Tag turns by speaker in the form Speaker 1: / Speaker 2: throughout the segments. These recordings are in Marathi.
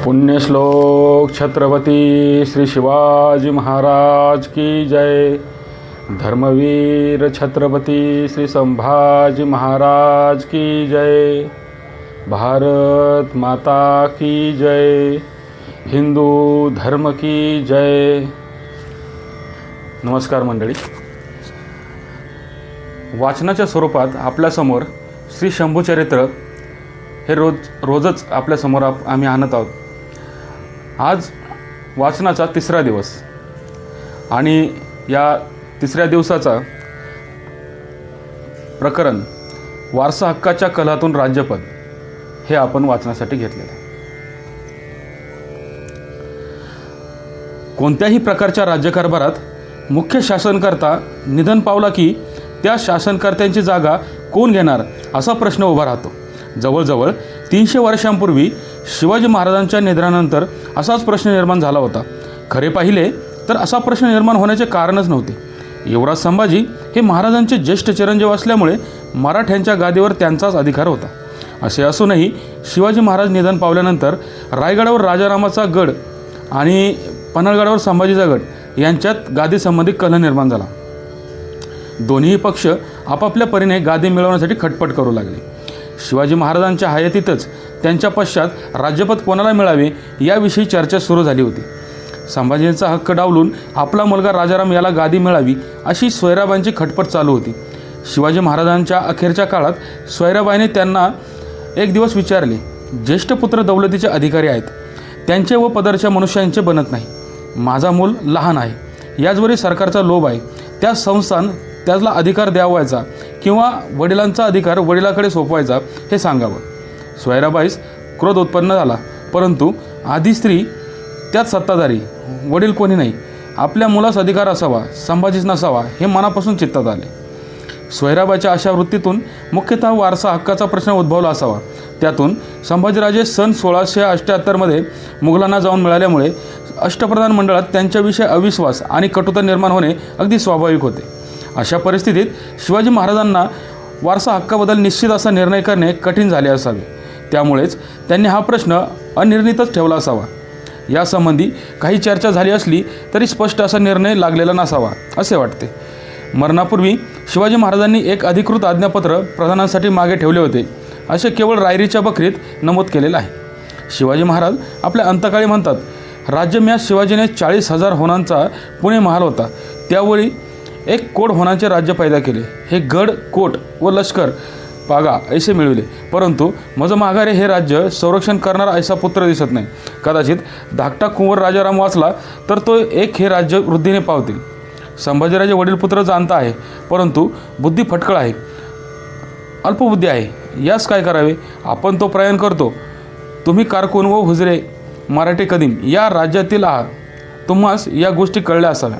Speaker 1: पुण्यश्लोक छत्रपती श्री शिवाजी महाराज की जय। धर्मवीर छत्रपती श्री संभाजी महाराज की जय। भारत माता की जय। हिंदू धर्म की जय। नमस्कार मंडळी, वाचनाच्या स्वरूपात आपल्यासमोर श्री शंभूचरित्र हे रोजच आपल्यासमोर आम्ही आणत आहोत। आज वाचनाचा तिसरा दिवस आणि या तिसऱ्या दिवसाचा प्रकरण वारसा हक्काच्या कलातून राज्यपद हे आपण वाचण्यासाठी घेतलेलं आहे। कोणत्याही प्रकारच्या राज्यकारभारात मुख्य शासनकर्ता निधन पावला की त्या शासनकर्त्यांची जागा कोण घेणार असा प्रश्न उभा राहतो। जवळजवळ 300 वर्षांपूर्वी शिवाजी महाराजांच्या निधनानंतर असाच प्रश्न निर्माण झाला होता। खरे पाहिले तर असा प्रश्न निर्माण होण्याचे कारणच नव्हते। युवराज संभाजी हे महाराजांचे ज्येष्ठ चिरंजीव असल्यामुळे मराठ्यांच्या गादीवर त्यांचाच अधिकार होता। असे असूनही शिवाजी महाराज निधन पावल्यानंतर रायगडावर राजारामाचा गड आणि पन्हाळगडावर संभाजीचा गड यांच्यात गादीसंबंधी कलह निर्माण झाला। दोन्ही पक्ष आपापल्या परीने गादी मिळवण्यासाठी खटपट करू लागले। शिवाजी महाराजांच्या हयातीतच त्यांच्या पश्चात राज्यपद कोणाला मिळावे याविषयी चर्चा सुरू झाली होती। संभाजींचा हक्क डावलून आपला मुलगा राजाराम याला गादी मिळावी अशी सोयराबाईंची खटपट चालू होती। शिवाजी महाराजांच्या अखेरच्या काळात सोयराबाईने त्यांना एक दिवस विचारले, ज्येष्ठ पुत्र दौलतीचे अधिकारी आहेत, त्यांचे व पदरच्या मनुष्यांचे बनत नाही। माझा मूल लहान आहे, याचवरी सरकारचा लोभ आहे, त्या संस्थान त्याला अधिकार द्यावायचा किंवा वडिलांचा अधिकार वडिलाकडे सोपवायचा हे सांगावं। सोयराबाईस क्रोध उत्पन्न झाला, परंतु आधी स्त्री त्यात सत्ताधारी, वडील कोणी नाही, आपल्या मुलास अधिकार असावा, संभाजीच नसावा हे मनापासून चित्तात आले। सोयराबाईच्या अशा वृत्तीतून मुख्यतः वारसा हक्काचा प्रश्न उद्भवला असावा। त्यातून संभाजीराजे सन 1678 मुघलांना जाऊन मिळाल्यामुळे अष्टप्रधान मंडळात त्यांच्याविषयी अविश्वास आणि कटुता निर्माण होणे अगदी स्वाभाविक होते। अशा परिस्थितीत शिवाजी महाराजांना वारसा हक्काबद्दल निश्चित असा निर्णय करणे कठीण झाले असावे। त्यामुळेच त्यांनी हा प्रश्न अनिर्णितच ठेवला असावा। यासंबंधी काही चर्चा झाली असली तरी स्पष्ट असा निर्णय लागलेला नसावा असे वाटते। मरणापूर्वी शिवाजी महाराजांनी एक अधिकृत आज्ञापत्र प्रधानांसाठी मागे ठेवले होते असे केवळ रायरीच्या बखरीत नमूद केलेले आहे। शिवाजी महाराज आपल्या अंतकाळी म्हणतात, राज्यम्यास शिवाजीने 40,000 होणांचा पुणे महाल होता, त्यावेळी 1 कोट होणांचे राज्य पैदा केले। हे गड कोट व लष्कर पागा ऐसे मिळविले, परंतु मज माघारे हे राज्य संरक्षण करणारा ऐसा पुत्र दिसत नाही। कदाचित धाकटा कुंवर राजाराम वाचला तर तो एक हे राज्य वृद्धीने पावतील। संभाजीराजे वडील पुत्र जाणता आहे, परंतु बुद्धी फटकळ आहे, अल्पबुद्धी आहे, यास काय करावे? आपण तो प्रयाण करतो। तुम्ही कारकून व हुजरे मराठे कदीम या राज्यातील आहात, तुम्हास या गोष्टी कळल्या असाव्या।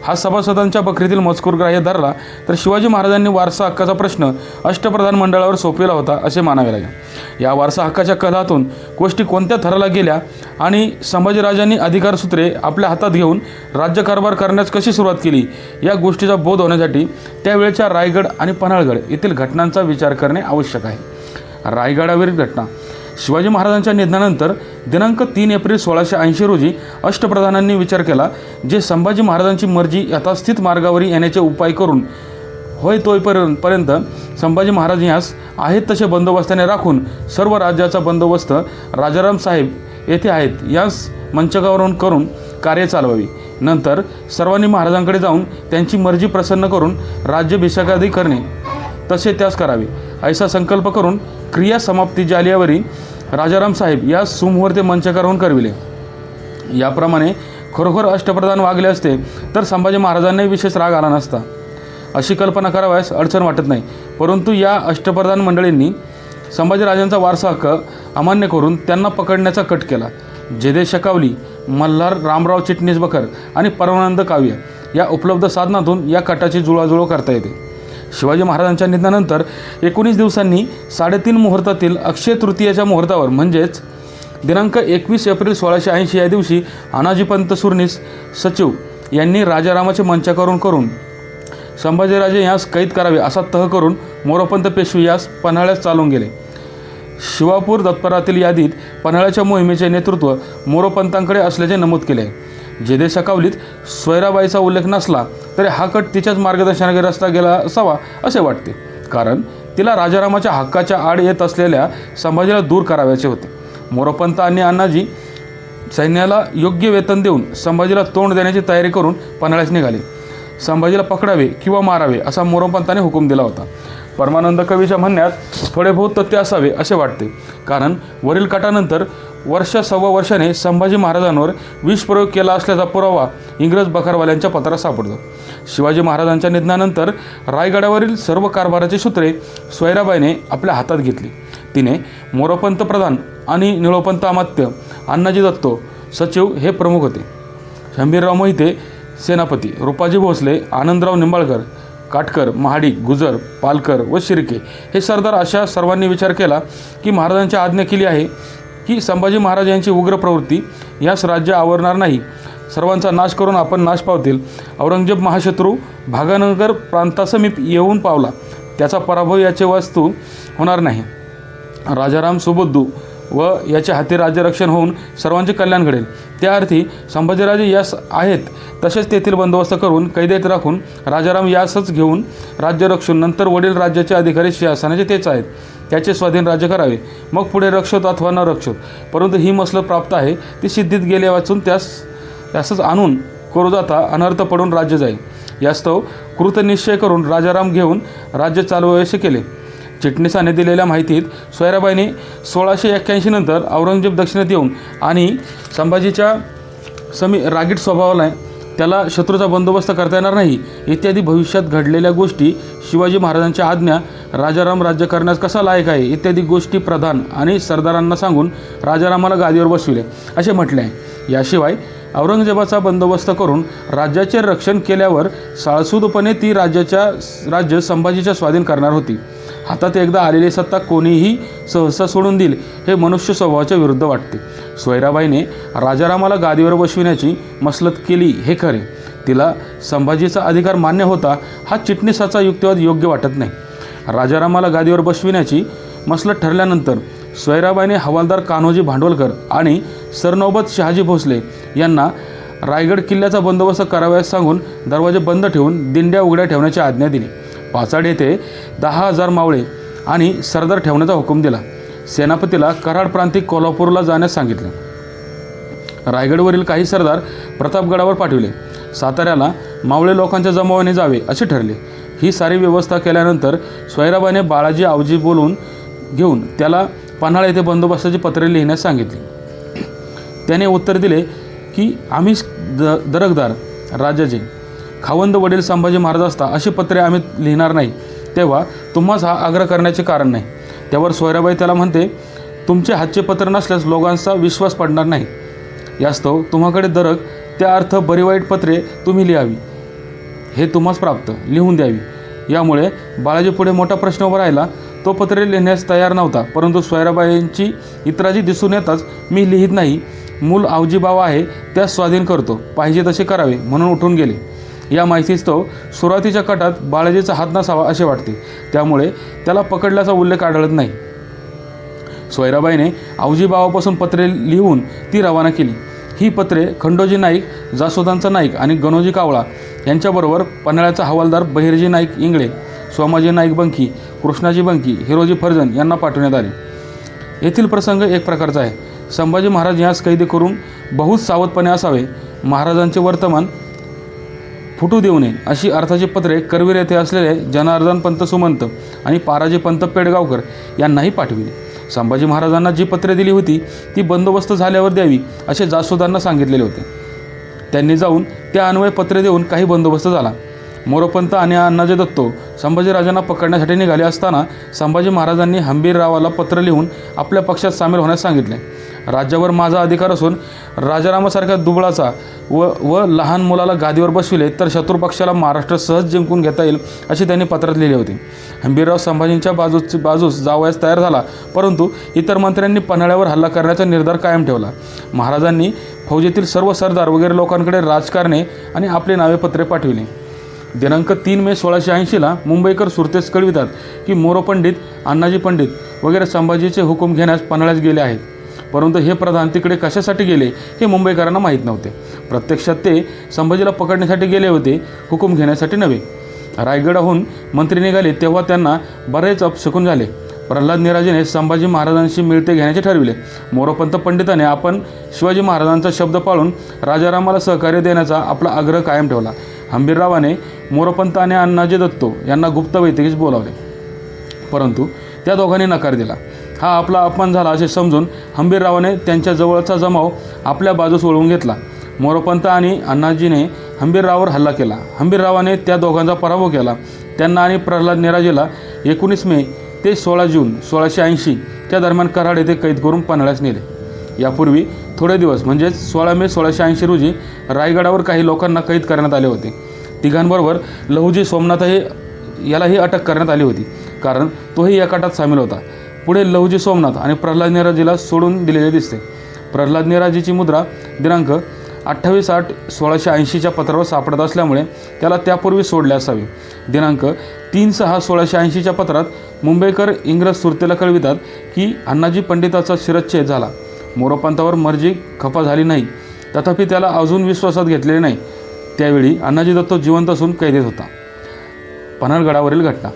Speaker 1: हा सभासदांच्या बखरीतील मजकूर ग्राह्य धरला तर शिवाजी महाराजांनी वारसा हक्काचा प्रश्न अष्टप्रधान मंडळावर सोपविला होता असे मानावे लागेल। या वारसा हक्काच्या कलहातून गोष्टी कोणत्या थराला गेल्या आणि संभाजीराजांनी अधिकारसूत्रे आपल्या हातात घेऊन राज्यकारभार करण्यास कशी सुरुवात केली या गोष्टीचा बोध होण्यासाठी त्यावेळेच्या रायगड आणि पन्हाळगड येथील घटनांचा विचार करणे आवश्यक आहे। रायगडावरील घटना। शिवाजी महाराजांच्या निधनानंतर दिनांक 3 एप्रिल 1680 रोजी अष्टप्रधानांनी विचार केला, जे संभाजी महाराजांची मर्जी यथास्थित मार्गावर येण्याचे उपाय करून होय तोपर्यंत संभाजी महाराज यास आहेत तसे बंदोबस्ताने राखून सर्व राज्याचा बंदोबस्त राजाराम साहेब येथे आहेत यास मंचकावरून करून कार्य चालवावी। नंतर सर्वांनी महाराजांकडे जाऊन त्यांची मर्जी प्रसन्न करून राज्याभिषेकादी करणे तसे त्यास करावे ऐसा संकल्प करून क्रिया समाप्ती झाल्यावरी राजाराम साहेब या सुमुहूर्ते मंचकावरून करविले। याप्रमाणे खरोखर अष्टप्रधान वागले असते तर संभाजी महाराजांनाही विशेष राग आला नसता अशी कल्पना करावयास अडचण वाटत नाही। परंतु या अष्टप्रधान मंडळींनी संभाजीराजांचा वारसा हक्क अमान्य करून त्यांना पकडण्याचा कट केला। जेदे शकावली, मल्हार रामराव चिटणीस बखर आणि परमानंद काव्य या उपलब्ध साधनातून या कटाची जुळवाजुळव करता येते। शिवाजी महाराजांच्या निधनानंतर 19 दिवसांनी 3:30 मुहूर्तातील अक्षय तृतीयेच्या मुहूर्तावर म्हणजेच दिनांक 21 एप्रिल 1680 या दिवशी अनाजीपंत सुरनीस सचिव यांनी राजारामाचे मंचकावरून करून संभाजीराजे यास कैद करावे असा तह करून मोरोपंत पेशवे यास पन्हाळ्यास चालून गेले। शिवापूर दत्परातील यादीत पन्हाळ्याच्या मोहिमेचे नेतृत्व मोरोपंतांकडे असल्याचे नमूद केले आहे. जेदे सकावलीत सोयराबाईचा उल्लेख नसला तरी हा कट तिच्याच मार्गदर्शनाखाली रस्ता गेला असावा असे वाटते, कारण तिला राजारामाच्या हक्काच्या आड येत असलेल्या संभाजीला दूर करावयाचे होते. मोरोपंत आणि अण्णाजी सैन्याला योग्य वेतन देऊन संभाजीला तोंड देण्याची तयारी करून पन्हाळ्यास निघाले. संभाजीला पकडावे किंवा मारावे असा मोरोपंतांनी हुकूम दिला होता. परमानंद कवीच्या म्हणण्यात थोडे बहुत तथ्य असावे असे वाटते, कारण वरील कटानंतर सव्वा वर्षाने संभाजी महाराजांवर विषप्रयोग केला असल्याचा पुरावा इंग्रज बखारवाल्यांच्या पत्रात सापडतो. शिवाजी महाराजांच्या निधनानंतर रायगडावरील सर्व कारभाराची सूत्रे सोयराबाईने आपल्या हातात घेतली. तिने मोरोपंत प्रधान आणि निळोपंत अमात्य, अण्णाजी दत्तो सचिव हे प्रमुख होते. शंभीरराव मोहिते सेनापती, रूपाजी भोसले, आनंदराव निंबाळकर, काटकर, महाडिक, गुजर, पालकर व शिर्के हे सरदार अशा सर्वांनी विचार केला की महाराजांची आज्ञा केली आहे की संभाजी महाराज यांची उग्र प्रवृत्ती यास राज्य आवरणार नाही. सर्वांचा नाश करून आपण नाश पावतील. औरंगजेब महाशत्रू भागानगर प्रांतासमीप येऊन पावला, त्याचा पराभव याचे वास्तू होणार नाही. राजाराम सुबुद्धू व याचे हाती राज्यरक्षण होऊन सर्वांचे कल्याण घडेल. त्या अर्थी संभाजीराजे यास आहेत तसेच तेथील बंदोबस्त करून कैदेत राखून राजाराम यासच घेऊन राज्यरक्षण, नंतर वडील राज्याचे अधिकारी शासनाचे तेच आहेत, त्याचे स्वाधीन राज्य करावे. मग पुढे रक्षोत अथवा न रक्षोत, परंतु ही मसलत प्राप्त आहे ती सिद्धीत गेले वाचून त्यासच आणून करू जाता अनर्थ पडून राज्य जाईल. यास्तव कृतनिश्चय करून राजाराम घेऊन राज्य चालवावेसे केले. चिटणीसाने दिलेल्या माहितीत सोयराबाईने 1681 नंतर औरंगजेब दक्षिणेत येऊन आणि संभाजीच्या रागीट स्वभावाला त्याला शत्रूचा बंदोबस्त करता येणार नाही इत्यादी भविष्यात घडलेल्या गोष्टी, शिवाजी महाराजांच्या आज्ञा, राजाराम राज्य करण्यास कसा लायक आहे इत्यादी गोष्टी प्रधान आणि सरदारांना सांगून राजारामाला गादीवर बसविले असे म्हटले आहे. याशिवाय औरंगजेबाचा बंदोबस्त करून राज्याचे रक्षण केल्यावर साळसूदपणे ती राज्य संभाजीच्या स्वाधीन करणार होती. हातात एकदा आलेली सत्ता कोणीही सहसा सोडून देईल हे मनुष्य स्वभावाच्या विरुद्ध वाटते. सोयराबाईने राजारामाला गादीवर बसविण्याची मसलत केली हे खरे, तिला संभाजीचा अधिकार मान्य होता हा चिटणीसाचा युक्तिवाद योग्य वाटत नाही. राजारामाला गादीवर बसविण्याची मसलत ठरल्यानंतर सोयराबाईने हवालदार कान्होजी भांडवलकर आणि सरनौबत शहाजी भोसले यांना रायगड किल्ल्याचा बंदोबस्त करावयास सांगून दरवाजे बंद ठेवून दिंड्या उघड्या ठेवण्याची आज्ञा दिली. पाचाड येथे 10,000 मावळे आणि सरदार ठेवण्याचा हुकूम दिला. सेनापतीला कराड प्रांतिक कोल्हापूरला जाण्यास सांगितले. रायगडवरील काही सरदार प्रतापगडावर पाठविले. साताऱ्याला मावळे लोकांच्या जमावाने जावे असे ठरले. ही सारी व्यवस्था केल्यानंतर सोयराबाईने बाळाजी आवजी बोलून घेऊन त्याला पन्हाळा येथे बंदोबस्ताची पत्रे लिहिण्यास सांगितली. त्याने उत्तर दिले की आम्ही दरकदार राजाचे खावंद वडील संभाजी महाराज असता अशी पत्रे आम्ही लिहिणार नाही, तेव्हा तुम्हास हा आग्रह करण्याचे कारण नाही. त्यावर सोयराबाई त्याला म्हणते, तुमचे हातचे पत्र नसल्यास लोकांचा विश्वास पडणार नाही. यास्तव तुम्हाकडे दरक त्या अर्थ बरी वाईट पत्रे तुम्ही लिहावी, हे तुम्हास प्राप्त लिहून द्यावी. यामुळे बाळाजी पुढे मोठा प्रश्न उभा राहिला. तो पत्रे लिहिण्यास तयार नव्हता, परंतु सोयराबाईंची इतराजी दिसून येताच मी लिहित नाही, मूल आवजी बावा आहे त्यास स्वाधीन करतो, पाहिजे तसे करावे म्हणून उठून गेले. या माहितीस्तव सुरुवातीच्या कटात बाळाजीचा हात नसावा असे वाटते, त्यामुळे त्याला पकडल्याचा उल्लेख आढळत नाही. सोयराबाईने आवजी बावापासून पत्रे लिहून ती रवाना केली. ही पत्रे खंडोजी नाईक, जासोदांचा नाईक आणि गणोजी कावळा यांच्याबरोबर पन्हाळ्याचा हवालदार बहिर्जी नाईक इंगळे, सोमाजी नाईक बंकी, कृष्णाजी बंकी, हिरोजी फर्जन यांना पाठवण्यात आले. येथील प्रसंग एक प्रकारचा आहे. संभाजी महाराज यास कैदी करून बहुत सावधपणे असावे, महाराजांचे वर्तमान फुटू देऊ नये अशी अर्थाची पत्रे करवीर येथे असलेले जनार्दन पंत सुमंत आणि पाराजी पंत पेडगावकर यांनाही पाठविली. संभाजी महाराजांना जी पत्रे दिली होती ती बंदोबस्त झाल्यावर द्यावी असे जासोदांना सांगितलेले होते. त्यांनी जाऊन त्या अन्वये पत्रे देऊन काही बंदोबस्त झाला. मोरोपंत आणि अण्णाजी दत्तो संभाजीराजांना पकडण्यासाठी निघाले असताना संभाजी महाराजांनी हंबीररावाला पत्र लिहून आपल्या पक्षात सामील होण्यास सांगितले. राज्यावर माझा अधिकार असून राजारामासारख्या दुबळाचा व लहान मुलाला गादीवर बसविले तर शत्रुपक्षाला महाराष्ट्र सहज जिंकून घेता येईल अशी त्यांनी पत्रात लिहिले होते. हंबीरराव संभाजींच्या बाजूस जावयास तयार झाला, परंतु इतर मंत्र्यांनी पन्हाळ्यावर हल्ला करण्याचा निर्धार कायम ठेवला. महाराजांनी फौजेतील सर्व सरदार वगैरे लोकांकडे राजकारणे आणि आपले नावे पत्रे पाठविले. दिनांक 3 मे 1680ला मुंबईकर सुरतेस कळवितात की मोरोपंडित, अण्णाजी पंडित वगैरे संभाजीचे हुकूम घेण्यास पन्हाळ्यास गेले आहेत. परंतु हे प्रधान तिकडे कशासाठी गेले हे मुंबईकरांना माहीत नव्हते. प्रत्यक्षात ते संभाजीला पकडण्यासाठी गेले होते, हुकूम घेण्यासाठी नव्हे. रायगडाहून मंत्री निघाले तेव्हा त्यांना बरेच अपशकुन झाले. प्रल्हाद निराजेने संभाजी महाराजांशी मिळते घेण्याचे ठरविले. मोरोपंत पंडिताने आपण शिवाजी महाराजांचा शब्द पाळून राजारामाला सहकार्य देण्याचा आपला आग्रह कायम ठेवला. हंबीररावाने मोरोपंत आणि अण्णाजी दत्तो यांना गुप्त बैठकीस बोलावले, परंतु त्या दोघांनी नकार दिला. हा आपला अपमान झाला असे समजून हंबीररावाने त्यांच्या जवळचा जमाव आपल्या बाजूस वळवून घेतला. मोरोपंत आणि अण्णाजीने हंबीररावावर हल्ला केला. हंबीररावाने त्या दोघांचा पराभव केला. त्यांना आणि प्रल्हाद निराजेला 19 मे ते 16 जून 1680 त्या दरम्यान कराड येथे कैद करून पन्हाळ्यास नेले. यापूर्वी थोडे दिवस म्हणजेच 16 मे 1680 रोजी रायगडावर काही लोकांना कैद करण्यात आले होते. तिघांबरोबर लहुजी सोमनाथही यालाही अटक करण्यात आली होती, कारण तोही या कटात सामील होता. पुढे लहुजी सोमनाथ आणि प्रल्हाद निराजीला सोडून दिलेले दिसते. प्रल्हाद निराजीची मुद्रा दिनांक 28/8/1680च्या पत्रावर सापडत असल्यामुळे त्याला त्यापूर्वी सोडले असावे. दिनांक 3/6/1680च्या पत्रात मुंबईकर इंग्रज सुरतेला कळवितात की अण्णाजी पंडिताचा शिरच्छेद झाला. मोरोपंतावर मर्जी खफा झाली नाही, तथापि त्याला अजून विश्वासात घेतलेले नाही. त्यावेळी अण्णाजी दत्तो जिवंत असून कैदेत होता. पन्हाळगडावरील घटना.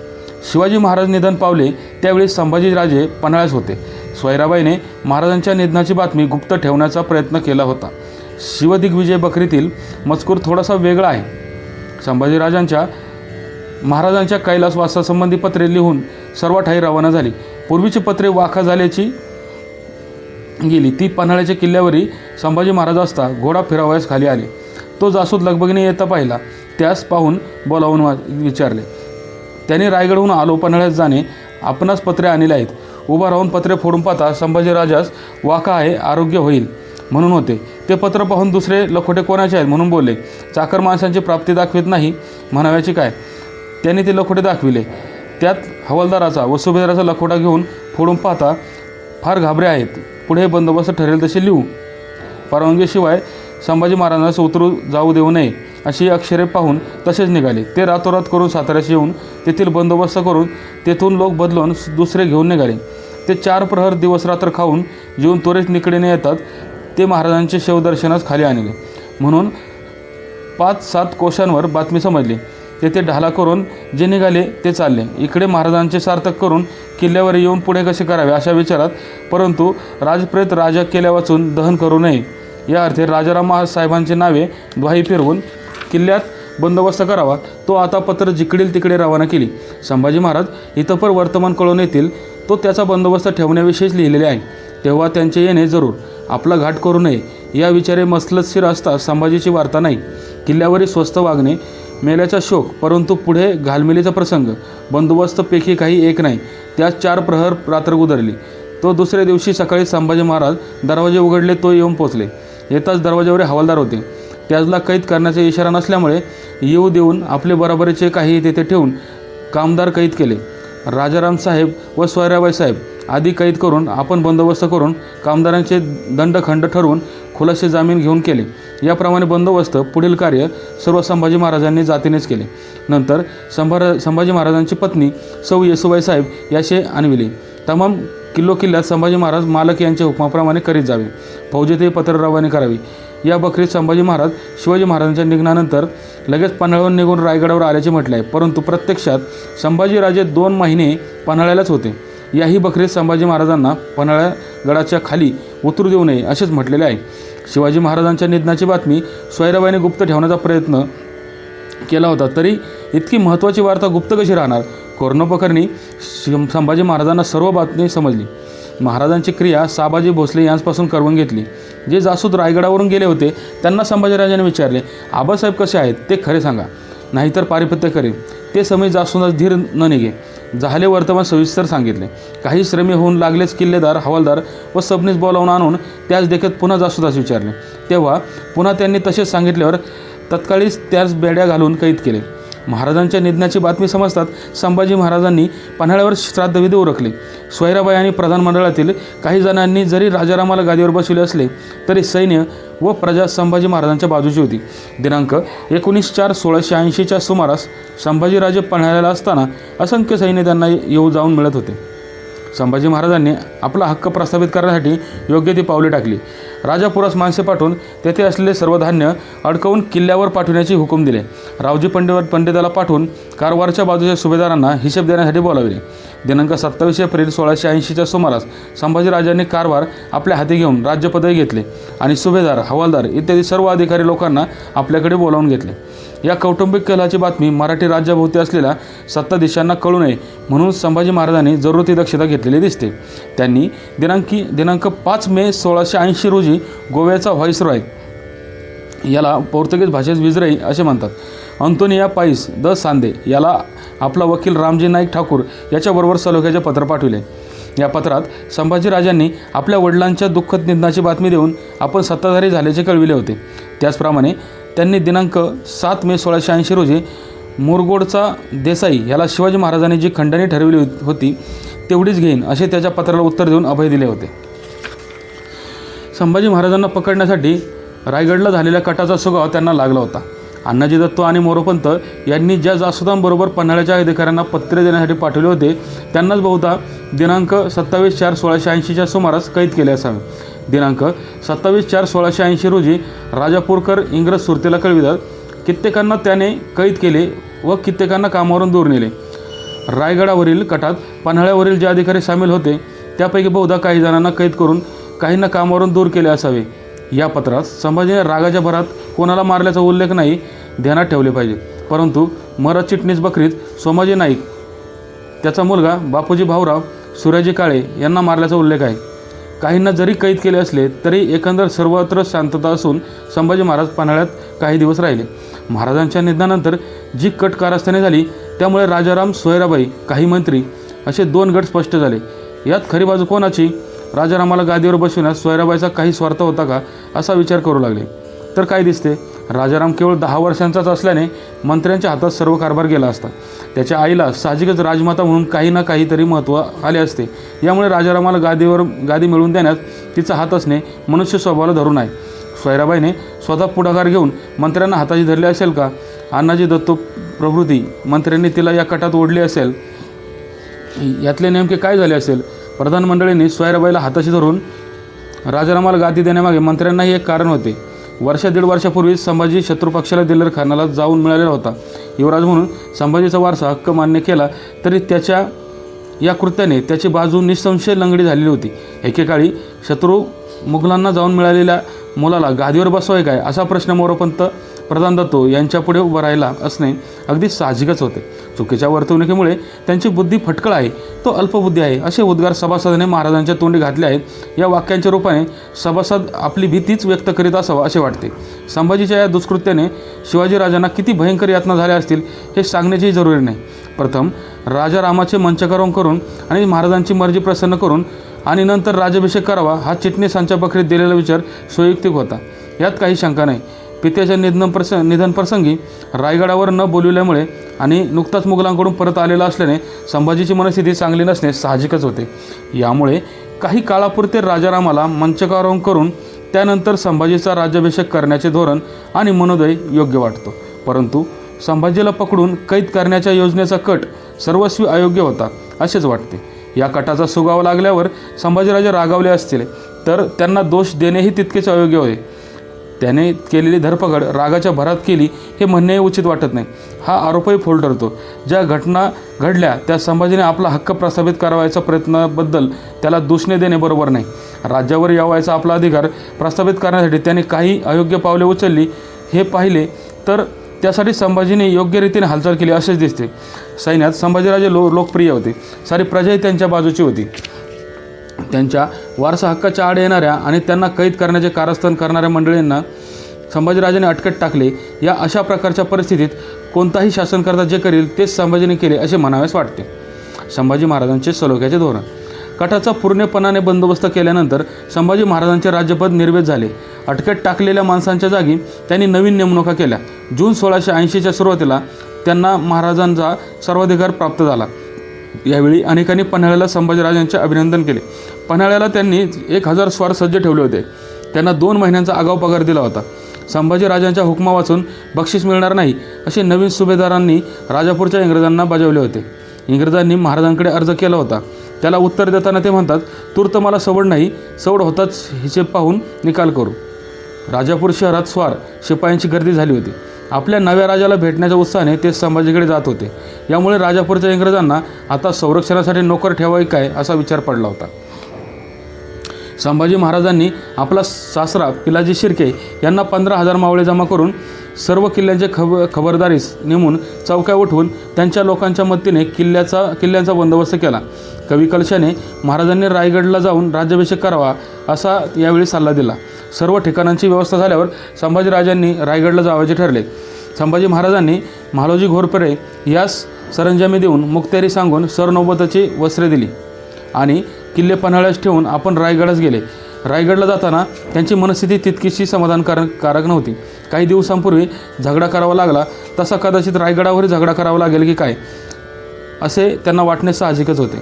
Speaker 1: शिवाजी महाराज निधन पावले त्यावेळी संभाजीराजे पन्हाळ्यास होते. सोयराबाईने महाराजांच्या निधनाची बातमी गुप्त ठेवण्याचा प्रयत्न केला होता. शिवदिग्विजय बखरीतील मजकूर थोडासा वेगळा आहे. संभाजीराजांच्या महाराजांच्या कैलासवासासंबंधी पत्रे लिहून सर्व ठाई रवाना झाली. पूर्वीची पत्रे वाखा झाल्याची गेली. ती पन्हाळ्याच्या किल्ल्यावरही संभाजी महाराज असता घोडा फिरावयास खाली आले. तो जासूद लगबगीने येता पाहिला. त्यास पाहून बोलावून विचारले. त्याने रायगडहून आलो पन्हाळ्यास जाणे, आपणास पत्रे आणले आहेत. उभा राहून पत्रे फोडून पाहता संभाजीराजास वाखा आहे, आरोग्य होईल म्हणून होते. ते पत्र पाहून दुसरे लखोटे कोणाचे आहेत म्हणून बोलले. चाकर माणसांची प्राप्ती दाखवित नाही म्हणाव्याची काय. त्याने ते लखोटे दाखविले. त्यात हवालदाराचा व सुभेदाराचा लखोटा घेऊन फोडून पाहता फार घाबरे आहेत. पुढे बंदोबस्त ठरेल तसे लिहू. परवानगीशिवाय संभाजी महाराजांना उतरू जाऊ देऊ नये अशी अक्षरे पाहून तसेच निघाले. ते रातोरात करून साताऱ्याशी येऊन तेथील बंदोबस्त करून तेथून लोक बदलून दुसरे घेऊन निघाले. ते 4 प्रहर दिवसरात्र खाऊन जेवून त्वरित निकडीने येतात. ते महाराजांचे शवदर्शनास खाली आणले म्हणून 5-7 कोशांवर बातमी समजली. तेथे ढाला करून जे निघाले ते चालले. इकडे महाराजांचे सार्थक करून किल्ल्यावर येऊन पुढे कसे करावे अशा विचारात, परंतु राजप्रेत राजा केल्या वाचून दहन करू नये या अर्थी राजाराम साहेबांची नावे द्वाही फिरवून किल्ल्यात बंदोबस्त करावा. तो आता पत्र जिकडील तिकडे रवाना केली. संभाजी महाराज इतपर वर्तमान कळून येतील तो त्याचा बंदोबस्त ठेवण्याविषयीच लिहिलेले आहे. तेव्हा त्यांचे येणे जरूर. आपला घाट करू नये या विचारे मसलतशीर असता संभाजीची वार्ता नाही. किल्ल्यावरील स्वस्त वागणे, मेल्याचा शोक, परंतु पुढे घालमेलीचा प्रसंग, बंदोबस्तपैकी काही एक नाही. त्यास 4 प्रहर रात्र गुदरली. तो दुसऱ्या दिवशी सकाळी संभाजी महाराज दरवाजे उघडले. तो येऊन पोचले. येताच दरवाजावर हवालदार होते. त्याजला कैद करण्याचा इशारा नसल्यामुळे येऊ देऊन आपले बरोबरीचे काही तेथे ठेवून कामदार कैद केले. राजाराम साहेब व सोयराबाई साहेब आधी कैद करून आपण बंदोबस्त करून कामदारांचे दंडखंड ठरवून खुलासे जामीन घेऊन केले. याप्रमाणे बंदोबस्त पुढील कार्य सर्व संभाजी महाराजांनी जातीनेच केले. नंतर संभाजी महाराजांची पत्नी सौ येसुबाई साहेब याचे आणविले. तमाम किल्ल्यात संभाजी महाराज मालक यांच्या हुकमाप्रमाणे करीत जावे. फौजेतही पत्र रवाने करावी. या बखरीत संभाजी महाराज शिवाजी महाराजांच्या निघण्यानंतर लगेच पन्हाळ्याहून निघून रायगडावर आल्याचे म्हटले आहे, परंतु प्रत्यक्षात संभाजीराजे 2 महिने पन्हाळ्यालाच होते. याही बखरीत संभाजी महाराजांना पन्हाळ्यागडाच्या खाली उतरू देऊ नये असेच म्हटलेले आहे. शिवाजी महाराजांच्या निधनाची बातमी सोयराबाईने गुप्त ठेवण्याचा प्रयत्न केला होता, तरी इतकी महत्त्वाची वार्ता गुप्त कशी राहणार. कोरोनाप्रकरणी संभाजी महाराजांना सर्व बातमी समजली. महाराजांची क्रिया साबाजी भोसले यांच्यापासून करवून घेतली. जे जासूद रायगडावरून गेले होते त्यांना संभाजीराजाने विचारले, आबासाहेब कसे आहेत ते खरे सांगा, नाहीतर पारिपत्य करेल. ते समय जासूदास धीर न निघे. झाले वर्तमान सविस्तर सांगितले. काही श्रमी होऊन लागलेच किल्लेदार, हवालदार व सबनीस बोलावून आणून त्याच देखत पुन्हा जासूदास विचारले. तेव्हा पुन्हा त्यांनी तसेच सांगितल्यावर तत्काळीच त्याच बेड्या घालून कैद केले. महाराजांच्या निधनाची बातमी समजतात संभाजी महाराजांनी पन्हाळ्यावर श्राद्धविधी उरकले. सोयराबाई आणि प्रधानमंडळातील काही जणांनी जरी राजारामाला गादीवर बसविले असले तरी सैन्य व प्रजा संभाजी महाराजांच्या बाजूची होती. दिनांक 19/4/1680च्या सुमारास संभाजीराजे पन्हाळ्याला असताना असंख्य सैन्य त्यांना येऊ जाऊन मिळत होते. संभाजी महाराजांनी आपला हक्क प्रस्थापित करण्यासाठी योग्य ती पावले टाकली. राजापुरास माणसे पाठवून तेथे असलेले सर्व धान्य अडकवून किल्ल्यावर पाठवण्याचे हुकूम दिले. रावजी पंडिताला पाठवून कारवारच्या बाजूच्या सुभेदारांना हिशेब देण्यासाठी बोलाविले. दिनांक 27 एप्रिल 1680च्या सुमारास संभाजीराजांनी कारवार आपल्या हाती घेऊन राज्यपदही घेतले आणि सुभेदार, हवालदार इत्यादी सर्व अधिकारी लोकांना आपल्याकडे बोलावून घेतले. या कौटुंबिक कलहाची बातमी मराठी राज्याभोवती असलेल्या सत्ताधीशांना कळू नये म्हणून संभाजी महाराजांनी जरूर दक्षता घेतलेली दिसते. त्यांनी दिनांक 5 मे 1680 रोजी गोव्याचा व्हाईसरॉय, याला पोर्तुगीज भाषेत विजरई असे म्हणतात, अंतोनिया पाईस द सांदे याला आपला वकील रामजी नाईक ठाकूर याच्याबरोबर सलोख्याचे पत्र पाठविले. या पत्रात संभाजीराजांनी आपल्या वडिलांच्या दुःखद निधनाची बातमी देऊन आपण सत्ताधारी झाल्याचे कळविले होते. त्याचप्रमाणे त्यांनी दिनांक 7 मे 1680 रोजी मुरगोडचा देसाई याला शिवाजी महाराजांनी जी खंडणी ठरवली होती तेवढीच घेईन असे त्याच्या पत्राला उत्तर देऊन अभय दिले होते. संभाजी महाराजांना पकडण्यासाठी रायगडला झालेल्या कटाचा सुगावा त्यांना लागला होता. अण्णाजी दत्त आणि मोरोपंत यांनी ज्या जासुदांबरोबर पन्हाळ्याच्या अधिकाऱ्यांना पत्रे देण्यासाठी पाठवले होते त्यांनाच बहुधा दिनांक 27/4/1680च्या सुमारास कैद केले असावे. दिनांक 27/4/1680 रोजी राजापूरकर इंग्रज सुरतेला कळवितात. कित्येकांना त्याने कैद केले व कित्येकांना कामावरून दूर नेले. रायगडावरील कटात पन्हाळ्यावरील जे अधिकारी सामील होते त्यापैकी बहुधा काही जणांना कैद करून काहींना कामावरून दूर केले असावे. या पत्रात संभाजीने रागाच्या भरात कोणाला मारल्याचा उल्लेख नाही ध्यानात ठेवले पाहिजे, परंतु मरद चिटणीस बकरीत सोमाजी नाईक, त्याचा मुलगा बापूजी भाऊराव, सूर्याजी काळे यांना मारल्याचा उल्लेख आहे. काहींना जरी कैद केले असले तरी एकंदर सर्वत्र शांतता असून संभाजी महाराज पन्हाळ्यात काही दिवस राहिले. महाराजांच्या निधनानंतर जी कट कारस्थाने झाली त्यामुळे राजाराम, सोयराबाई, काही मंत्री असे 2 गट स्पष्ट झाले. यात खरी बाजू कोणाची? राजारामाला गादीवर बसविण्यास सोयराबाईचा काही स्वार्थ होता का असा विचार करू लागले तर काय दिसते, राजाराम केवळ 10 वर्षांचाच असल्याने मंत्र्यांच्या हातात सर्व कारभार गेला असता. त्याच्या आईला साहजिकच राजमाता म्हणून काही ना काहीतरी महत्त्व आले असते. यामुळे राजारामाला गादी मिळवून देण्यात तिचा हात असणे मनुष्य स्वभावाला धरून आहे. सोयराबाईने स्वतः पुढाकार घेऊन मंत्र्यांना हाताशी धरले असेल का? अण्णाजी दत्त प्रभृती मंत्र्यांनी तिला या कटात ओढले असेल. यातले नेमके काय झाले असेल? प्रधान मंडळींनी सोयराबाईला हाताशी धरून राजारामाला गादी देण्यामागे मंत्र्यांनाही एक कारण होते. 1.5 वर्षापूर्वी संभाजी शत्रुपक्षाला दिलेर खानाला जाऊन मिळालेला होता. युवराज म्हणून संभाजीचा वारसा हक्क मान्य केला तरी त्याच्या या कृत्याने त्याची बाजू निसंशय लंगडी झालेली होती. एकेकाळी शत्रू मुघलांना जाऊन मिळालेल्या मुलाला गादीवर बसवाय काय असा प्रश्न मोरोपंत, प्रधान दत्तो यांच्यापुढे उभं राहिला असणे अगदी साहजिकच होते. चुकीच्या वर्तवणुकीमुळे त्यांची बुद्धी फटकळ आहे, तो अल्पबुद्धी आहे असे उद्गार सभासदाने महाराजांच्या तोंडी घातले आहेत. या वाक्यांच्या रूपाने सभासद आपली भीतीच व्यक्त करीत असावा असे वाटते. संभाजीच्या या दुष्कृत्याने शिवाजीराजांना किती भयंकर यातना झाल्या असतील हे सांगण्याची जरुरी नाही. प्रथम राजारामाचे मंचकारोहण करून आणि महाराजांची मर्जी प्रसन्न करून आणि नंतर राज्याभिषेक करावा हा चिटणीसांच्या बकरीत दिलेला विचार सोयुक्तिक होता, यात काही शंका नाही. पित्याच्या निधनप्रसंगी रायगडावर न बोलविल्यामुळे आणि नुकताच मुघलांकडून परत आलेला असल्याने संभाजीची मनस्थिती चांगली नसणे साहजिकच होते. यामुळे काही काळापुरते राजारामाला मंचकारोहण करून त्यानंतर संभाजीचा राज्याभिषेक करण्याचे धोरण आणि मनोदय योग्य वाटतो. परंतु संभाजीला पकडून कैद करण्याच्या योजनेचा कट सर्वस्वी अयोग्य होता असेच वाटते. या कटाचा सुगावा लागल्यावर संभाजीराजे रागावले असतील तर त्यांना दोष देणेही तितकेच अयोग्य होते. त्याने केलेली धरपकड रागाच्या भरात केली हे म्हणणेही उचित वाटत नाही. हा आरोपही फोल ठरतो. ज्या घटना घडल्या त्या संभाजीने आपला हक्क प्रस्थापित करावयाच्या प्रयत्नाबद्दल त्याला दूषणे देणे बरोबर नाही. राज्यावर यावायचा आपला अधिकार प्रस्थापित करण्यासाठी त्याने काही अयोग्य पावले उचलली हे पाहिले तर त्यासाठी संभाजीने योग्य रीतीने हालचाल केली असेच दिसते. सैन्यात संभाजीराजे लोकप्रिय होते. सारी प्रजाही त्यांच्या बाजूची होती. त्यांच्या वारसा हक्काच्या आड येणाऱ्या आणि त्यांना कैद करण्याचे कारस्थान करणाऱ्या मंडळींना संभाजीराजाने अटकेत टाकले. या अशा प्रकारच्या परिस्थितीत कोणताही शासनकर्ता जे करेल तेच संभाजीने केले असे म्हणावेच वाटते. संभाजी महाराजांचे सलोख्याचे धोरण. कटाचा पूर्णपणाने बंदोबस्त केल्यानंतर संभाजी महाराजांचे राज्यपद निर्वेद झाले. अटकेत टाकलेल्या माणसांच्या जागी त्यांनी नवीन नेमणुका केल्या. जून 1680च्या सुरुवातीला त्यांना महाराजांचा सर्वाधिकार प्राप्त झाला. यावेळी अनेकांनी पन्हाळ्याला संभाजीराजांचे अभिनंदन केले. पन्हाळ्याला त्यांनी 1000 स्वार सज्ज ठेवले होते. त्यांना 2 महिन्यांचा आगाऊ पगार दिला होता. संभाजीराजांच्या हुकमा वाचून बक्षीस मिळणार नाही असे नवीन सुभेदारांनी राजापूरच्या इंग्रजांना बजावले होते. इंग्रजांनी महाराजांकडे अर्ज केला होता. त्याला उत्तर देताना ते म्हणतात, तूर्त मला सवड नाही, सवड होताच हिशेब पाहून निकाल करू. राजापूर शहरात स्वार शिपायांची गर्दी झाली होती. आपल्या नव्या राजाला भेटण्याच्या उत्साहाने ते संभाजीकडे जात होते. यामुळे राजापूरच्या इंग्रजांना आता संरक्षणासाठी नोकर ठेवावे काय असा विचार पडला होता. संभाजी महाराजांनी आपला सासरा पिलाजी शिर्के यांना 15,000 मावळे जमा करून सर्व किल्ल्यांचे खबरदारीस नेमून चौक्या उठवून त्यांच्या लोकांच्या मदतीने किल्ल्यांचा बंदोबस्त केला. कवी कलशाने महाराजांनी रायगडला जाऊन राज्याभिषेक करावा असा यावेळी सल्ला दिला. सर्व ठिकाणांची व्यवस्था झाल्यावर संभाजीराजांनी रायगडला जावयाचे ठरले. संभाजी महाराजांनी म्हालोजी घोरपडे यास सरंजामी देऊन मुक्त्यारी सांगून सरनौबताची वस्त्रे दिली आणि किल्ले पन्हाळ्यास ठेवून आपण रायगडास गेले. रायगडला जाताना त्यांची मनस्थिती तितकीशी समाधानकारक नव्हती. काही दिवसांपूर्वी झगडा करावा लागला तसा कदाचित रायगडावरही झगडा करावा लागेल की काय असे त्यांना वाटणे साहजिकच होते.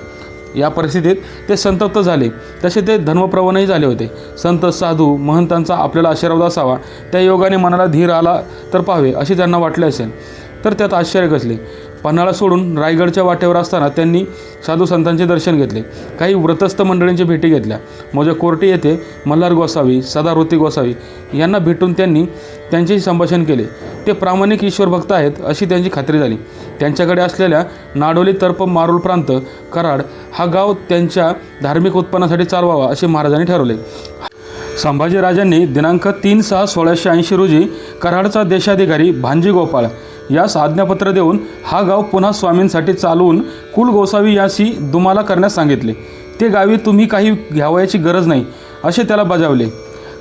Speaker 1: या परिस्थितीत ते संतप्त झाले. तसे ते धर्मप्रवणही झाले होते. संत साधू महंतांचा आपल्याला आशीर्वाद असावा, त्या योगाने मनाला धीर आला तर पाहावे असे त्यांना वाटले असेल तर त्यात आश्चर्य कसले. पन्हाळा सोडून रायगडच्या वाटेवर असताना त्यांनी साधू संतांचे दर्शन घेतले. काही व्रतस्थ मंडळींची भेटी घेतल्या. मौजा कोर्टी येथे मल्हार गोसावी, सदावृत्ती गोसावी यांना भेटून त्यांनी त्यांच्याशी संभाषण केले. ते प्रामाणिक ईश्वरभक्त आहेत अशी त्यांची खात्री झाली. त्यांच्याकडे असलेल्या नाडोली तर्फ मारुल प्रांत कराड हा गाव त्यांच्या धार्मिक उत्पन्नासाठी चालवावा असे महाराजांनी ठरवले. संभाजीराजांनी दिनांक 3/6/1680 रोजी कराडचा देशाधिकारी भांजी गोपाळ यास आज्ञापत्र देऊन हा गाव पुन्हा स्वामींसाठी चालवून कुल गोसावी याशी दुमाला करण्यास सांगितले. ते गावी तुम्ही काही घ्यावयाची गरज नाही असे त्याला बजावले.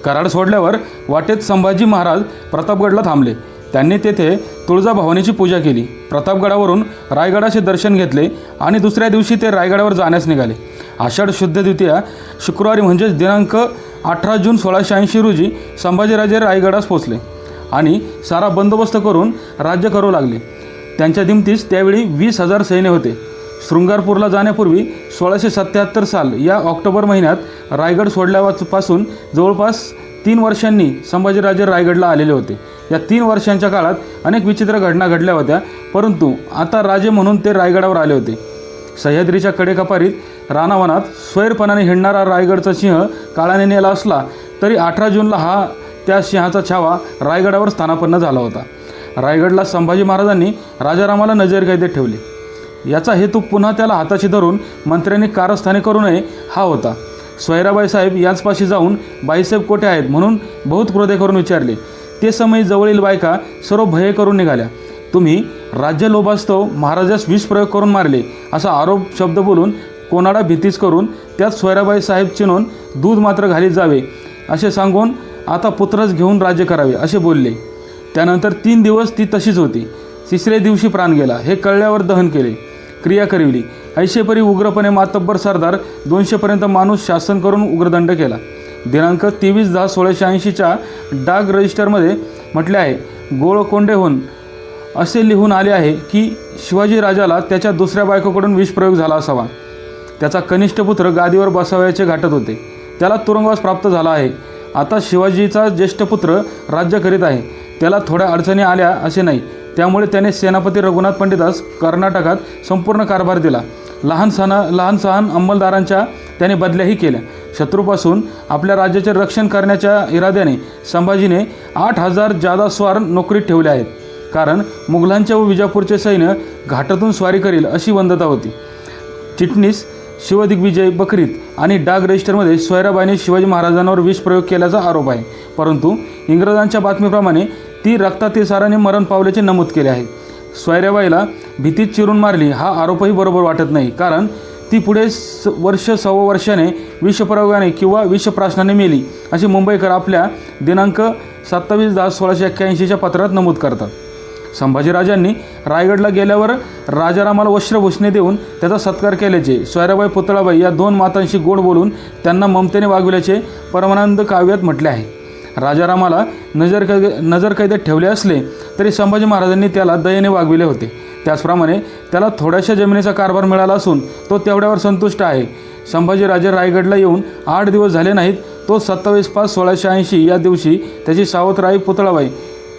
Speaker 1: कराड सोडल्यावर वाटेत संभाजी महाराज प्रतापगडला थांबले. त्यांनी तेथे तुळजाभवानीची पूजा केली. प्रतापगडावरून रायगडाचे दर्शन घेतले आणि दुसऱ्या दिवशी ते रायगडावर जाण्यास निघाले. आषाढ शुद्ध द्वितीया शुक्रवारी म्हणजेच दिनांक 18 जून 1680 रोजी संभाजीराजे रायगडास पोचले आणि सारा बंदोबस्त करून राज्य करू लागले. त्यांच्या दिमतीस त्यावेळी 20,000 सैन्य होते. शृंगारपूरला जाण्यापूर्वी 1677 साल या ऑक्टोबर महिन्यात रायगड सोडल्यापासून जवळपास 3 वर्षांनी संभाजीराजे रायगडला आलेले होते. या 3 वर्षांच्या काळात अनेक विचित्र घटना घडल्या होत्या, परंतु आता राजे म्हणून ते रायगडावर आले होते. सह्याद्रीच्या कडेकपारीत रानावनात स्वैरपणाने हिंडणारा रायगडचा सिंह काळाने नेला असला तरी 18 जूनला त्या सिंहाचा छावा रायगडावर स्थानापन्न झाला होता. रायगडला संभाजी महाराजांनी राजारामाला नजरकैदेत ठेवले. याचा हेतू पुन्हा त्याला हाताशी धरून मंत्र्यांनी कारस्थाने करू नये हा होता. सोयराबाई साहेब यांचपाशी जाऊन बाईसाहेब कोठे आहेत म्हणून बहुत क्रोधे करून विचारले. ते समय जवळील बायका सर्व भये करून निघाल्या. तुम्ही राज्य लोभास्तव महाराजास विष प्रयोग करून मारले असा आरोप शब्द बोलून कोणाला भीतीच करून त्यात सोयराबाई साहेब चिनून दूध मात्र घालीत जावे असे सांगून आता पुत्रच घेऊन राज्य करावे असे बोलले. त्यानंतर 3 दिवस ती तशीच होती. 3ऱ्या दिवशी प्राण गेला. हे कळल्यावर दहन केले, क्रिया करविली. ऐशेपरी उग्रपणे मातब्बर सरदार 200पर्यंत माणूस शासन करून उग्रदंड केला. दिनांक 23/10/1680च्या डाक रजिस्टरमध्ये म्हटले आहे, गोळकोंडेहून असे लिहून आले आहे की शिवाजी राजाला त्याच्या दुसऱ्या बायकोकडून विषप्रयोग झाला असावा. त्याचा कनिष्ठ पुत्र गादीवर बसावयाचे घाटत होते. त्याला तुरुंगवास प्राप्त झाला आहे. आता शिवाजीचा ज्येष्ठ पुत्र राज्य करीत आहे. त्याला थोड्या अडचणी आल्या असे नाही. त्यामुळे त्याने सेनापती रघुनाथ पंडितास कर्नाटकात संपूर्ण कारभार दिला. लहान सहान अंमलदारांच्या त्याने बदल्याही केल्या. शत्रूपासून आपल्या राज्याचे रक्षण करण्याच्या इराद्याने संभाजीने 8,000 जादा स्वार नोकरीत ठेवले आहेत. कारण मुघलांचे व विजापूरचे सैन्य घाटातून स्वारी करील अशी वंदता होती. चिटणीस शिवदिग्विजय बकरीत आणि डाक रजिस्टरमध्ये सोयराबाईने शिवाजी महाराजांवर विषप्रयोग केल्याचा आरोप आहे. परंतु इंग्रजांच्या बातमीप्रमाणे ती रक्तातील साराने मरण पावल्याचे नमूद केले आहे. सोयराबाईला भीतीत चिरून मारली हा आरोपही बरोबर वाटत नाही. कारण ती पुढे सव्वा वर्षाने विषप्रयोगाने किंवा विषप्राशनाने मेली अशी मुंबईकर आपल्या दिनांक 27/10/1681च्या पत्रात नमूद करतात. संभाजीराजांनी रायगडला गेल्यावर राजारामाला वस्त्रभूषणे देऊन त्याचा सत्कार केल्याचे, सोयराबाई पुतळाबाई या 2 मातांशी गोड बोलून त्यांना ममतेने वागविल्याचे परमानंद काव्यात म्हटले आहे. राजारामाला नजरकैदेत ठेवले असले तरी संभाजी महाराजांनी त्याला दयेने वागविले होते. त्याचप्रमाणे त्याला थोड्याशा जमिनीचा कारभार मिळाला असून तो तेवढ्यावर संतुष्ट आहे. संभाजीराजे रायगडला येऊन 8 दिवस झाले नाहीत. तो 27/5/1680 या दिवशी त्याची सावत्र आई पुतळाबाई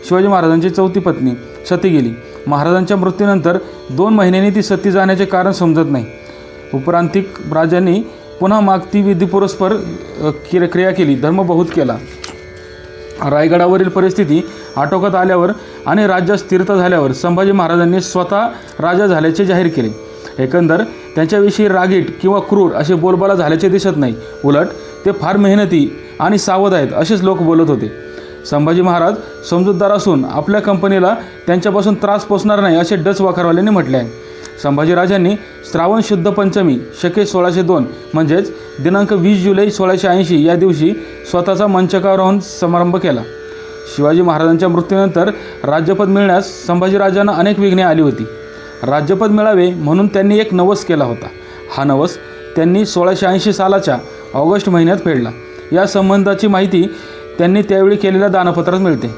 Speaker 1: शिवाजी महाराजांची 4थी पत्नी सती गेली. महाराजांच्या मृत्यूनंतर 2 महिन्यांनी ती सती जाण्याचे कारण समजत नाही. उपरांतिक राजांनी पुन्हा मागती विधीपुरस्पर क्रिया केली, धर्म बहुत केला. रायगडावरील परिस्थिती आटोक्यात आल्यावर आणि राज्यात स्थिरता झाल्यावर संभाजी महाराजांनी स्वतः राजा झाल्याचे जाहीर केले. एकंदर त्यांच्याविषयी रागीट किंवा क्रूर असे बोलबाला झाल्याचे दिसत नाही. उलट ते फार मेहनती आणि सावध आहेत असेच लोक बोलत होते. संभाजी महाराज समजूतदार असून आपल्या कंपनीला त्यांच्यापासून त्रास पोचणार नाही असे डच वाखारवाल्यांनी म्हटले आहे. संभाजीराजांनी श्रावण शुद्ध पंचमी शके 1602 म्हणजेच दिनांक 20 जुलै 1680 या दिवशी स्वतःचा मंचकारोहण समारंभ केला. शिवाजी महाराजांच्या मृत्यूनंतर राज्यपद मिळण्यास संभाजीराजांना अनेक विघ्ने आली होती. राज्यपद मिळावे म्हणून त्यांनी एक नवस केला होता. हा नवस त्यांनी 1680 सालाच्या ऑगस्ट महिन्यात फेडला. या संबंधाची माहिती त्यांनी त्यावेळी केलेल्या दानपत्रात मिळते.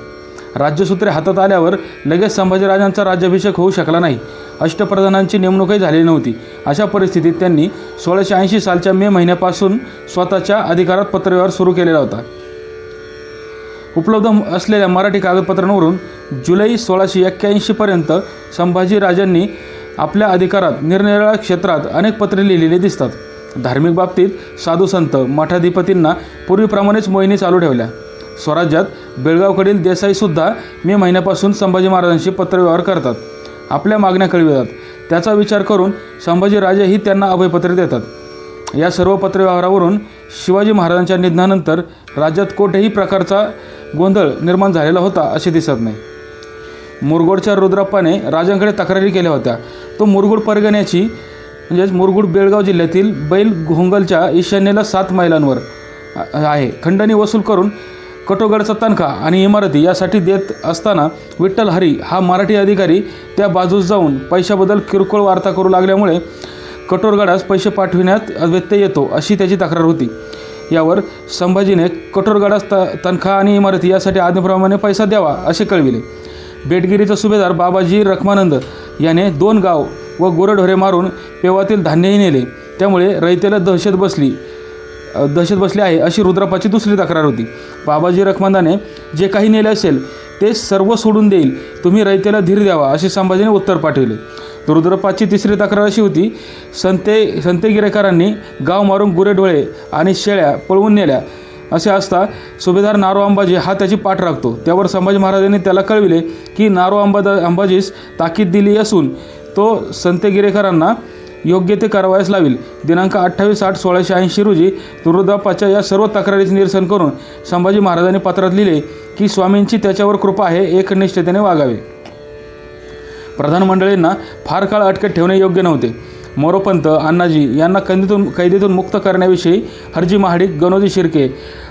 Speaker 1: राज्यसूत्रे हातात आल्यावर लगेच संभाजीराजांचा राज्याभिषेक होऊ शकला नाही. अष्टप्रधानांची नेमणूकही झालेली नव्हती. अशा परिस्थितीत त्यांनी 1680 सालच्या मे महिन्यापासून स्वतःच्या अधिकारात पत्रव्यवहार सुरू केलेला होता. उपलब्ध असलेल्या मराठी कागदपत्रांवरून जुलै 1681 पर्यंत संभाजीराजांनी आपल्या अधिकारात निरनिराळ्या क्षेत्रात अनेक पत्रे लिहिलेली दिसतात. धार्मिक बाबतीत साधुसंत मठाधिपतींना पूर्वीप्रमाणेच मोहिनी चालू ठेवल्या. स्वराज्यात बेळगावकडील देसाईसुद्धा मे महिन्यापासून संभाजी महाराजांशी पत्रव्यवहार करतात, आपल्या मागण्या कळवितात. त्याचा विचार करून संभाजीराजेही त्यांना अभयपत्रे देतात. या सर्व पत्रव्यवहारावरून शिवाजी महाराजांच्या निधनानंतर राज्यात कोठेही प्रकारचा गोंधळ निर्माण झालेला होता असे दिसत नाही. मुरगुडच्या रुद्रप्पाने राजांकडे तक्रारी केल्या होत्या. तो मुरगुड परगण्याची म्हणजेच मुरगुड बेळगाव जिल्ह्यातील बैल घोंगलच्या ईशान्येला 7 मैलांवर आहे. खंडणी वसूल करून कटोगडचा तनखा आणि इमारती यासाठी देत असताना विठ्ठल हरी हा मराठी अधिकारी त्या बाजूस जाऊन पैशाबद्दल किरकोळ वार्ता करू लागल्यामुळे कटोरगडास पैसे पाठविण्यात व्यत्यय येतो अशी त्याची तक्रार होती. यावर संभाजीने कटोरगडास तनखा आणि इमारती यासाठी आधीप्रमाणे पैसा द्यावा असे कळविले. बेटगिरीचा सुभेदार बाबाजी रखमानंद याने 2 गाव व गुरढोरे मारून पेवातील धान्यही नेले. त्यामुळे रयतेला दहशत बसली आहे अशी रुद्रप्पाची दुसरी तक्रार होती. बाबाजी रखमानंदाने जे काही नेले असेल ते सर्व सोडून देईल, तुम्ही रयतेला धीर द्यावा असे संभाजीने उत्तर पाठविले. रुद्रप्पाची तिसरी तक्रार अशी होती, संते गिरेकरांनी गाव मारून गुरेढोळे आणि शेळ्या पळवून नेल्या असे असता सुभेदार नारो अंबाजी हा त्याची पाठ राखतो. त्यावर संभाजी महाराजांनी त्याला कळविले की नारो अंबाजीस ताकीद दिली असून तो संते गिरेकरांना योग्य ते करावयास लावील. दिनांक 28/8/1680 रोजी रुद्रप्पाच्या या सर्व तक्रारीचे निरसन करून संभाजी महाराजांनी पत्रात लिहिले की स्वामींची त्याच्यावर कृपा आहे, एकनिष्ठतेने वागावे. प्रधान मंडळींना फार काळ अटकेत ठेवणे योग्य नव्हते. मोरोपंत अण्णाजी यांना कैदेतून मुक्त करण्याविषयी हरजी महाडिक, गणोजी शिर्के,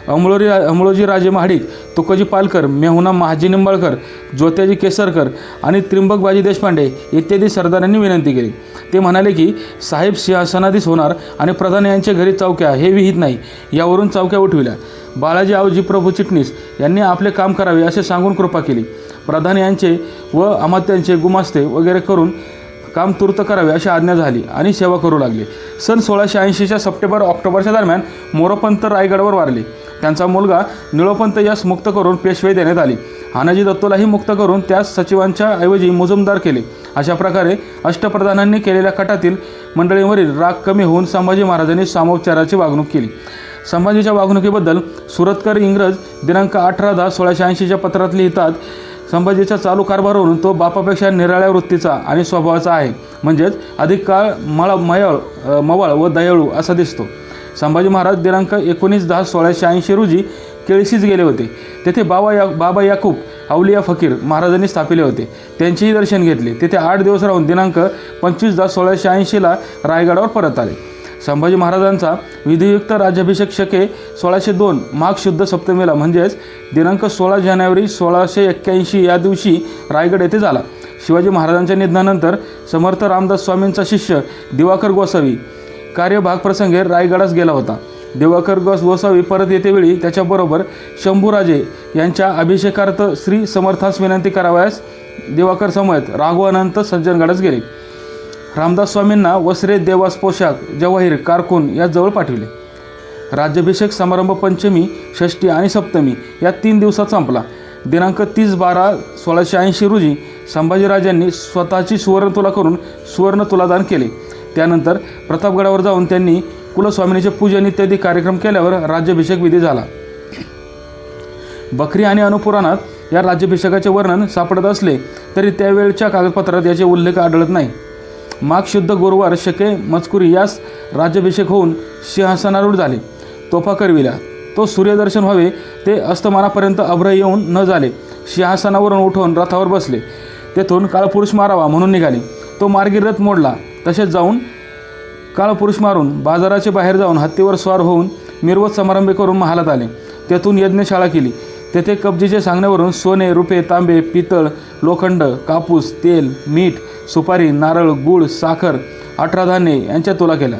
Speaker 1: अमळोजी राजे महाडिक, तुकोजी पालकर, मेहुणा महाजी निंबाळकर, ज्योत्याजी केसरकर आणि त्रिंबकबाजी देशपांडे इत्यादी सरदारांनी विनंती केली. ते म्हणाले की साहेब सिंहासनाधीश होणार आणि प्रधान यांच्या घरी चौक्या हे विहित नाही. यावरून चौक्या उठविल्या. बाळाजी आवजी प्रभू चिटणीस यांनी आपले काम करावे असे सांगून कृपा केली. प्रधान यांचे व अमात्यांचे गुमास्ते वगैरे करून काम तूर्त करावे अशी आज्ञा झाली आणि सेवा करू लागले. सन 1680च्या सप्टेंबर-ऑक्टोबरच्या दरम्यान मोरोपंत रायगडावर वारले. त्यांचा मुलगा निळोपंत यास मुक्त करून पेशवाई देण्यात आली. हानाजी दत्तोलाही मुक्त करून त्यास सचिवांच्या ऐवजी मुजुमदार केले. अशा प्रकारे अष्टप्रधानांनी केलेल्या कटातील मंडळींवरील राग कमी होऊन संभाजी महाराजांनी सामोपचाराची वागणूक केली. संभाजीच्या वागणुकीबद्दल सुरतकर इंग्रज दिनांक 18/10/1680च्या पत्रात लिहितात, संभाजीचा चालू कारभारावरून तो बापापेक्षा निराळ्या वृत्तीचा आणि स्वभावाचा आहे, म्हणजेच अधिक काळ मवाळ व दयाळू असा दिसतो. संभाजी महाराज दिनांक 19/10/1680 रोजी केळशीस गेले होते. तेथे बाबा याकूब अवलिया फकीर महाराजांनी स्थापिले होते. त्यांचेही दर्शन घेतले. तेथे 8 दिवस राहून दिनांक 25/10/1680ला रायगडावर परत आले. संभाजी महाराजांचा विधियुक्त राज्याभिषेक शके 1602 माघ शुद्ध सप्तमीला म्हणजेच दिनांक 16 जानेवारी 1681 या दिवशी रायगड येथे झाला. शिवाजी महाराजांच्या निधनानंतर समर्थ रामदास स्वामींचा शिष्य दिवाकर गोसावी कार्यभागप्रसंगे रायगडास गेला होता. दिवाकर गोसावी परत येतेवेळी त्याच्याबरोबर शंभूराजे यांच्या अभिषेकार्थ श्री समर्थास विनंती करावयास दिवाकर समवेत राघवानंत सज्जनगडास गेले. रामदास स्वामींना वस्त्रे, देवास पोशाख, जवाहीर, कारकून या जवळ पाठविले. राज्याभिषेक समारंभ पंचमी, षष्ठी आणि सप्तमी या 3 दिवसात संपला. दिनांक 30/12/1680 रोजी संभाजीराजांनी स्वतःची सुवर्णतुला करून सुवर्ण तुलादान केले. त्यानंतर प्रतापगडावर जाऊन त्यांनी कुलस्वामिनीचे पूजन इत्यादी कार्यक्रम केल्यावर राज्याभिषेक विधी झाला. बखरी आणि अनुपुराणात या राज्याभिषेकाचे वर्णन सापडत असले तरी त्यावेळच्या कागदपत्रात याचे उल्लेख आढळत नाही. माघ शुद्ध गुरुवार शके मजकुरी यास राज्याभिषेक होऊन सिंहासनारूढ झाले. तोफा करविल्या. तो सूर्यदर्शन व्हावे ते अस्तमानापर्यंत अभ्र येऊन न झाले. सिंहासनावरून उठून रथावर बसले. तेथून काळपुरुष मारावा म्हणून निघाले. तो मार्गी रथ मोडला. तसेच जाऊन काळपुरुष मारून बाजाराचे बाहेर जाऊन हत्तीवर स्वार होऊन मिरवत समारंभ करून महालात आले. तेथून यज्ञशाळा केली. तेथे कब्जेचे सांगण्यावरून सोने, रुपे, तांबे, पितळ, लोखंड, कापूस, तेल, मीठ, सुपारी, नारळ, गूळ, साखर, 18 धान्ये यांच्या तुला केल्या.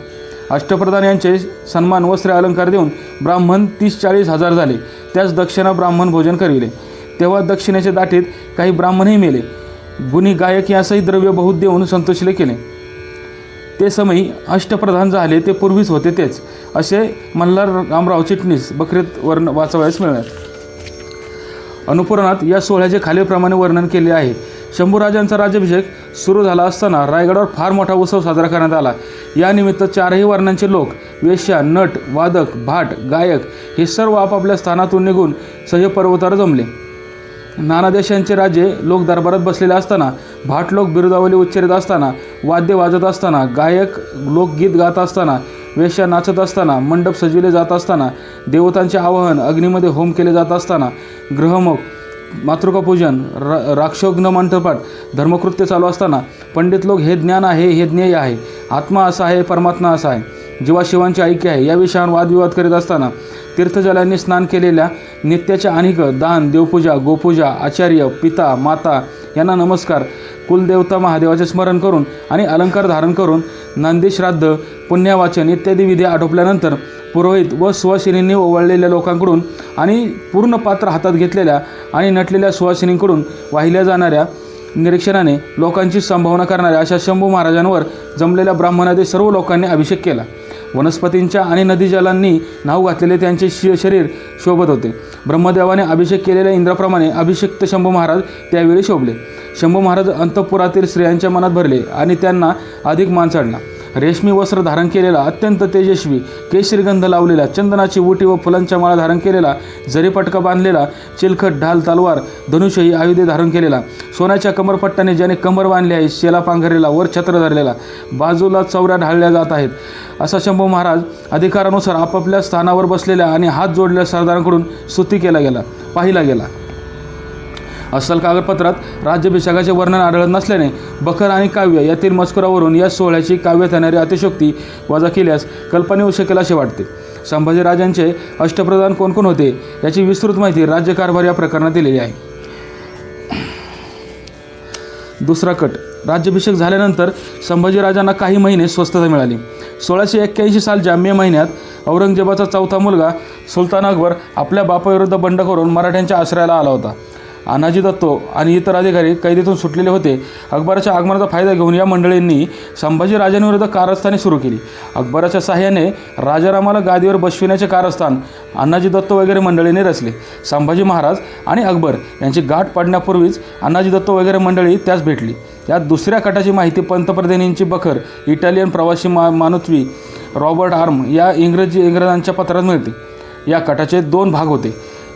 Speaker 1: अष्टप्रधान यांचे सन्मान, वस्त्रे, अलंकार देऊन ब्राह्मण 30-40 हजार झाले. त्यास दक्षिणा ब्राह्मण भोजन करविले. तेव्हा दक्षिणेच्या दाटीत काही ब्राह्मणही मेले. गुणी, गायक यासही द्रव्य बहुत देऊन संतोषले केले. ते समयी अष्टप्रधान झाले ते पूर्वीच होते तेच, असे मल्हार रामराव चिटणीस बखरीत वाचावयास मिळणार. अनुपुराणात या सोहळ्याचे खालीलप्रमाणे वर्णन केले आहे. शंभूराजांचा राज्याभिषेक सुरू झाला असताना रायगडावर फार मोठा उत्सव साजरा करण्यात आला. यानिमित्त 4ही वर्णांचे लोक, वेश्या, नट, वादक, भाट, गायक हे सर्व आपापल्या स्थानातून निघून सह्य पर्वतावर जमले. नाना देशांचे राजे लोक दरबारात बसलेले असताना, भाट लोक बिरुदावली उच्चारित असताना, वाद्य वाजत असताना, गायक लोक गीत गात असताना, वेश्या नाचत असताना, मंडप सजविले जात असताना, देवतांचे आवाहन, अग्नीमध्ये होम केले जात असताना, ग्रहमुख, मातृकापूजन, राक्षोग्न मंत्रपाठ, धर्मकृत्य चालू असताना, पंडित लोक हे ज्ञान आहे, हे ज्ञेय आहे, आत्मा असा आहे, परमात्मा असा आहे, जीवाशिवांचे ऐक्य आहे या विषयावर वादविवाद करीत असताना, तीर्थजलांनी स्नान केलेल्या नित्याच्या अनेक दान, देवपूजा, गोपूजा, आचार्य, पिता, माता यांना नमस्कार, कुलदेवता महादेवाचे स्मरण करून आणि अलंकार धारण करून नांदी श्राद्ध, पुण्यवाचन इत्यादी विधी आटोपल्यानंतर पुरोहित व सुवासिनींनी ओवाळलेल्या लोकांकडून आणि पूर्ण पात्र हातात घेतलेल्या आणि नटलेल्या सुवासिनींकडून वाहिल्या जाणाऱ्या निरीक्षणाने लोकांची संभावना करणाऱ्या अशा शंभू महाराजांवर जमलेल्या ब्राह्मणादी सर्व लोकांनी अभिषेक केला. वनस्पतींच्या आणि नदीजलांनी नाव घातलेले त्यांचे शरीर शोभत होते. ब्रह्मदेवाने अभिषेक केलेल्या इंद्राप्रमाणे अभिषिक्त शंभू महाराज त्यावेळी शोभले. शंभू महाराज अंतःपुरातील स्त्रियांच्या मनात भरले आणि त्यांना अधिक मान चढला. रेशमी वस्त्र धारण केलेला, अत्यंत तेजस्वी, केशरीगंध लावलेला, चंदनाची उटी व फुलांच्या माळा धारण केलेला, जरीपटका बांधलेला, चिलखत, ढाल, तलवार, धनुष्य ही आयुधे धारण केलेला, सोन्याच्या कमरपट्ट्याने ज्याने कमर बांधली आहे, शेला पांघरलेला, वर छत्र धरलेला, बाजूला चौऱ्या ढाळल्या जात आहेत असा शंभू महाराज अधिकारानुसार आपापल्या स्थानावर बसलेल्या आणि हात जोडलेल्या सरदारांकडून स्तुती पाहिला गेला. अस्सल कागदपत्रात राज्याभिषेकाचे वर्णन आढळत नसल्याने बखर आणि काव्य यातील मजकुरावरून या सोहळ्याची काव्यात येणारी अतिशयोक्ती वजा केल्यास कल्पना येऊ शकेल असे वाटते. संभाजीराजांचे अष्टप्रधान कोण कोण होते याची विस्तृत माहिती राज्यकारभार या प्रकरणात दिलेली आहे. दुसरा कट. राज्याभिषेक झाल्यानंतर संभाजीराजांना काही महिने स्वस्थता मिळाली. 1681 सालच्या मे महिन्यात औरंगजेबाचा चौथा मुलगा सुलतान अकबर आपल्या बापाविरुद्ध बंड करून मराठ्यांच्या आश्रयाला आला होता. अनाजी दत्तो आणि इतर अधिकारी कैदेतून सुटलेले होते. अकबराच्या आगमनाचा फायदा घेऊन या मंडळींनी संभाजीराजांविरुद्ध कारस्थाने सुरू केली. अकबराच्या साह्याने राजारामाला गादीवर बसविण्याचे कारस्थान अनाजी दत्तो वगैरे मंडळींनी रचले. संभाजी महाराज आणि अकबर यांची गाठ पडण्यापूर्वीच अनाजी दत्तो वगैरे मंडळी त्यास भेटली. या दुसऱ्या कटाची माहिती पंतप्रतिनिधींची बखर, इटालियन प्रवासी मानुत्वी रॉबर्ट आर्म या इंग्रजांच्या पत्रात मिळते. या कटाचे 2 भाग होते.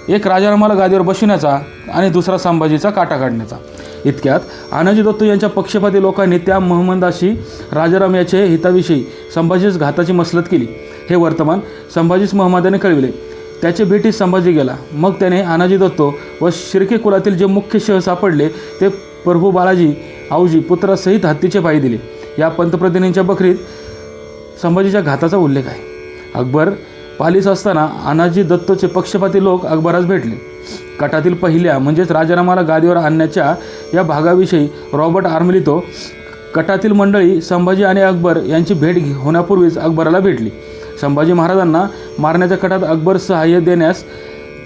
Speaker 1: एक राजारामाला गादीवर बसविण्याचा आणि दुसरा संभाजीचा काटा काढण्याचा. इतक्यात अनाजी दत्तो यांच्या पक्षपाती लोकांनी त्या महमदाशी राजाराम याचे हिताविषयी संभाजीस घाताची मसलत केली. हे वर्तमान संभाजीस महमदाने कळविले. त्याचे भेटीस संभाजी गेला. मग त्याने अनाजी दत्तो व शिर्के कुलातील जे मुख्य शह सापडले ते प्रभू बालाजी औजी पुत्रासहित हत्तीचे पायी दिले. या पंतप्रतिनिधींच्या बखरीत संभाजीच्या घाताचा उल्लेख आहे. अकबर पालीस असताना अनाजी दत्तोचे पक्षपाती लोक अकबरास भेटले. कटातील पहिल्या म्हणजेच राजारामाला गादीवर आणण्याच्या या भागाविषयी रॉबर्ट आर्म लिहितो. कटातील मंडळी संभाजी आणि अकबर यांची भेट होण्यापूर्वीच अकबराला भेटली. संभाजी महाराजांना मारण्याच्या कटात अकबर सहाय्य देण्यास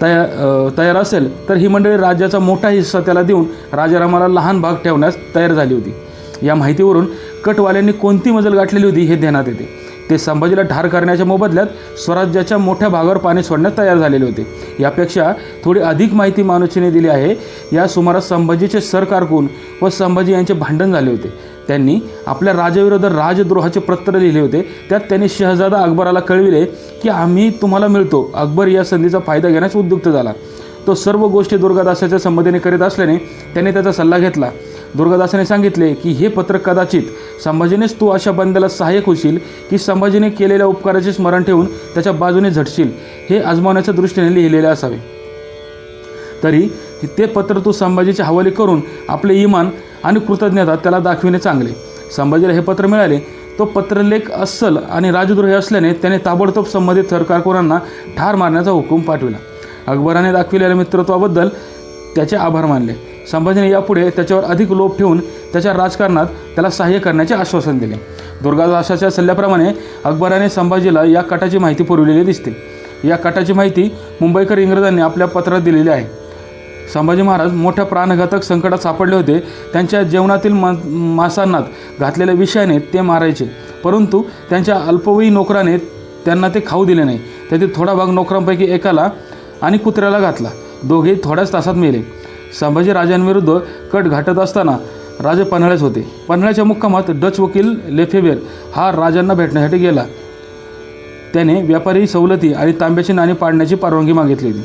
Speaker 1: तयार असेल तर ही मंडळी राज्याचा मोठा हिस्सा त्याला देऊन राजारामाला लहान भाग ठेवण्यास तयार झाली होती. या माहितीवरून कटवाल्यांनी कोणती मजल गाठलेली होती हे ध्यानात येते. ते संभाजीला ठार करण्याच्या मोबदल्यात स्वराज्याच्या मोठ्या भागावर पाणी सोडण्यास तयार झालेले होते. यापेक्षा थोडी अधिक माहिती मानुचीने दिली आहे. या सुमारास संभाजीचे सरकारकून व संभाजी यांचे भांडण झाले होते. त्यांनी आपल्या राजाविरुद्ध राजद्रोहाचे पत्र लिहिले होते. त्यात त्यांनी शहजादा अकबराला कळविले की आम्ही तुम्हाला मिळतो. अकबर या संधीचा फायदा घेण्यास उद्युक्त झाला. तो सर्व गोष्टी दुर्गादासाच्या संमतीने करीत असल्याने त्याने त्याचा सल्ला घेतला. दुर्गादासाने सांगितले की हे पत्र कदाचित संभाजीनेच तू अशा बंद्याला सहाय्यक होशील की संभाजीने केलेल्या उपकाराचे स्मरण ठेवून त्याच्या बाजूने झटशील हे आजमावण्याच्या दृष्टीने लिहिलेले असावे. तरी ते पत्र तू संभाजीच्या हवाली करून आपले इमान आणि कृतज्ञता त्याला दाखविणे चांगले. संभाजीला हे पत्र मिळाले. तो पत्रलेख अस्सल आणि राजद्रोही असल्याने त्याने ताबडतोब संबंधित सरकारकोरांना ठार मारण्याचा हुकूम पाठविला. अकबराने दाखविलेल्या मित्रत्वाबद्दल त्याचे आभार मानले. संभाजीने यापुढे त्याच्यावर अधिक लोभ ठेवून त्याच्या राजकारणात त्याला सहाय्य करण्याचे आश्वासन दिले. दुर्गादासाच्या सल्ल्याप्रमाणे अकबराने संभाजीला या कटाची माहिती पुरविलेली दिसते. या कटाची माहिती मुंबईकर इंग्रजांनी आपल्या पत्रात दिलेली आहे. संभाजी महाराज मोठ्या प्राणघातक संकटात सापडले होते. त्यांच्या जेवणातील मासांनात घातलेल्या विषयाने ते मारायचे, परंतु त्यांच्या अल्पवयी नोकराने त्यांना ते खाऊ दिले नाही. त्यातील थोडा भाग नोकरांपैकी एकाला आणि कुत्र्याला घातला. दोघेही थोड्याच तासात मेले. संभाजी राजांविरुद्ध कट घाटत असताना राजे पन्हाळ्यात होते. पन्हाळ्याच्या मुक्कामात डच वकील लेफेबेर हा राजांना भेटण्यासाठी गेला. त्याने व्यापारी सवलती आणि तांब्याची नाणी पाडण्याची परवानगी मागितली होती.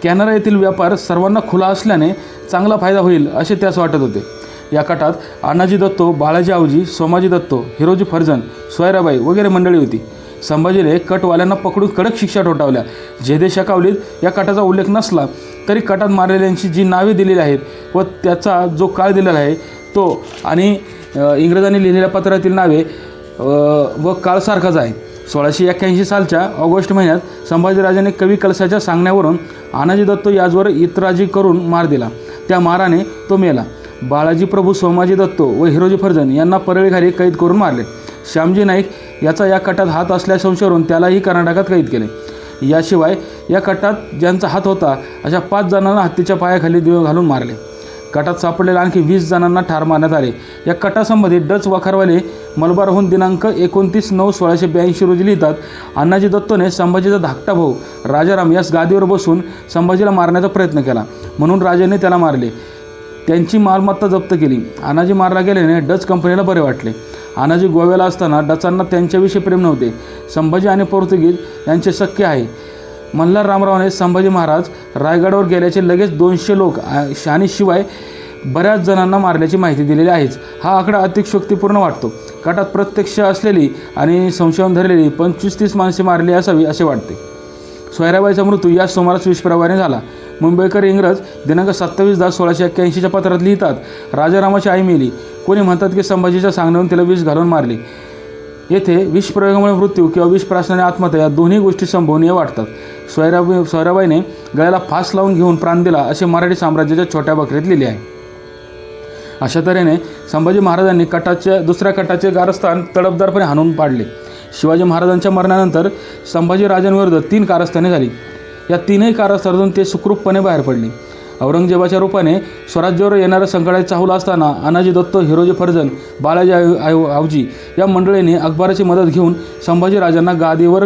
Speaker 1: कॅनरा येथील व्यापार सर्वांना खुला असल्याने चांगला फायदा होईल असे त्यास वाटत होते. या कटात अण्णाजी दत्तो, बाळाजी आवजी, सोमाजी दत्तो, हिरोजी फर्जन, सोयराबाई वगैरे मंडळी होती. संभाजीने कटवाल्यांना पकडून कडक शिक्षा ठोठावल्या. जयदेश शकावलीत या कटाचा उल्लेख नसला तरी कटात मारलेल्यांची जी नावे दिलेली आहेत व त्याचा जो काळ दिलेला आहे तो आणि इंग्रजांनी लिहिलेल्या पत्रातील नावे व काळ सारखाच आहे. 1681 सालच्या ऑगस्ट महिन्यात संभाजीराजाने कवी कलसाच्या सांगण्यावरून अनाजी दत्तो याजवर इतराजी करून मार दिला. त्या माराने तो मेला. बाळाजी प्रभू, सोमाजी दत्तो व हिरोजी फर्जन यांना परळीखाली कैद करून मारले. श्यामजी नाईक याचा या कटात हात असल्या संशयावरून त्यालाही कर्नाटकात कैद केले. याशिवाय या कटात ज्यांचा हात होता अशा 5 जणांना हत्तीच्या पायाखाली घालून मारले. कटात सापडलेल्या आणखी 20 जणांना ठार मारण्यात आले. या कटासंबंधी डच वखारवाले मलबारहून दिनांक 29/9/1682 रोजी लिहितात, अण्णाजी दत्तोने संभाजीचा धाकटा भाऊ राजाराम यास गादीवर बसून संभाजीला मारण्याचा प्रयत्न केला, म्हणून राजाने त्याला मारले. त्यांची मालमत्ता जप्त केली. अण्णाजी मारला गेल्याने डच कंपनीला बरे वाटले. अण्णाजी गोव्याला असताना डचांना त्यांच्याविषयी प्रेम नव्हते. संभाजी आणि पोर्तुगीज यांचे सख्य आहे. मल्हार रामरावने संभाजी महाराज रायगडावर गेल्याचे लगेच 200 लोक आणि शिवाय बऱ्याच जणांना मारल्याची माहिती दिलेली आहेच. हा आकडा अतिशयोक्तिपूर्ण वाटतो. कटात प्रत्यक्ष असलेली आणि संशयावरून धरलेली 25-30 माणसे मारली असावी असे वाटते. सोयराबाईचा मृत्यू या सुमारास विषप्रवाहाने झाला. मुंबईकर इंग्रज दिनांक 27/10/1681 पत्रात लिहितात, राजारामाची आई मेली. कोणी म्हणतात की संभाजीच्या सांगण्यावरून तिला विष घालून मारले. येथे विषप्रयोगामुळे मृत्यू किंवा विष प्राशनाने आत्महत्या या दोन्ही गोष्टी संभवनीय वाटतात. सोयराबाईने गळ्याला फास लावून घेऊन प्राण दिला असे मराठी साम्राज्याच्या छोट्या बकरीत लिहिले आहे. अशा तऱ्हेने संभाजी महाराजांनी दुसऱ्या कटाचे कारस्थान तडफदारपणे हाणून पाडले. शिवाजी महाराजांच्या मरणानंतर संभाजी राजांविरुद्ध 3 कारस्थाने झाली. या 3ही कारस्थानातून ते सुखरूपपणे बाहेर पडले. औरंगजेबाच्या रूपाने स्वराज्यावर येणाऱ्या संकटाची चाहूल असताना अनाजी दत्तो, हिरोजी फर्जन, बाळाजी आवजी या मंडळींनी अकबराची मदत घेऊन संभाजी राजांना गादीवर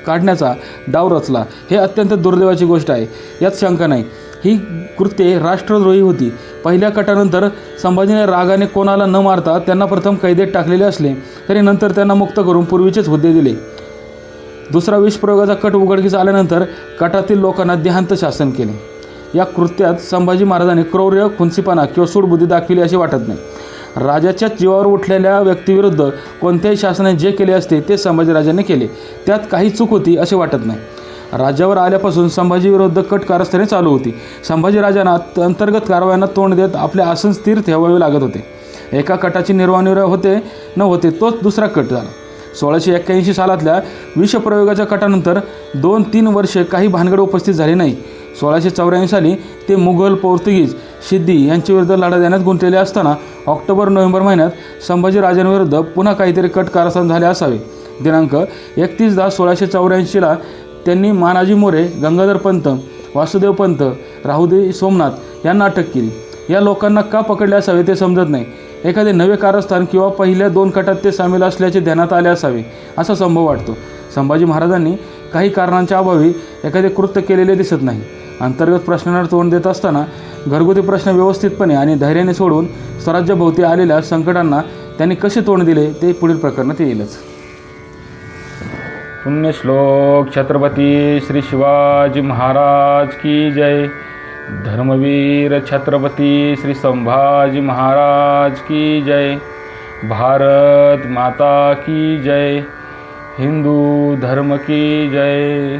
Speaker 1: काढण्याचा डाव रचला. हे अत्यंत दुर्दैवाची गोष्ट आहे, यात शंका नाही. ही कृत्ये राष्ट्रद्रोही होती. पहिल्या कटानंतर संभाजीने रागाने कोणाला न मारता त्यांना प्रथम कैदेत टाकलेले असले तरी नंतर त्यांना मुक्त करून पूर्वीचेच हुद्दे दिले. दुसरा विषप्रयोगाचा कट उघडकीस आल्यानंतर कटातील लोकांना देहांत शासन केले. या कृत्यात संभाजी महाराजांनी क्रौर्य, खुंसीपणा किंवा सूडबुद्धी दाखविली असे वाटत नाही. राजाच्या जीवावर उठलेल्या व्यक्तीविरुद्ध कोणत्याही शासनाने जे केले असते ते संभाजीराजांनी केले. त्यात काही चूक होती असे वाटत नाही. राज्यावर आल्यापासून संभाजीविरुद्ध कट कारस्थाने चालू होती. संभाजीराजांना अंतर्गत कारवायांना तोंड देत आपले आसन स्थिर ठेवावे लागत होते. एका कटाची निर्वाह होते तोच दुसरा कट झाला. 1681 सालातल्या विषप्रयोगाच्या कटानंतर 2-3 वर्षे काही भानगड उपस्थित झाली नाही. 1684 साली ते मुघल, पोर्तुगीज, सिद्धी यांच्याविरुद्ध लढा देण्यात गुंतलेले असताना ऑक्टोबर-नोव्हेंबर महिन्यात संभाजीराजांविरुद्ध पुन्हा काहीतरी कट कारस्थान झाले असावे. दिनांक 31/10/1684 त्यांनी मानाजी मोरे, गंगाधर पंत, वासुदेव पंत, राहुदेव सोमनाथ यांना अटक केली. या लोकांना का पकडले असावे ते समजत नाही. एखादे नवे कारस्थान किंवा पहिल्या 2 कटात ते सामील असल्याचे ध्यानात आले असावे असा संभव वाटतो. संभाजी महाराजांनी काही कारणांच्या अभावी एखादे कृत्य केलेले दिसत नाही. अंतर्गत प्रश्नांना तोंड देत असताना घरगुती प्रश्न व्यवस्थितपणे आणि धैर्याने सोडवून स्वराज्याभोवती आलेल्या संकटांना त्यांनी कसे तोंड दिले ते पुढील प्रकरणात येईलच. पुण्यश्लोक छत्रपती श्री शिवाजी महाराज की जय. धर्मवीर छत्रपती श्री संभाजी महाराज की जय. भारत माता की जय. हिंदू धर्म की जय.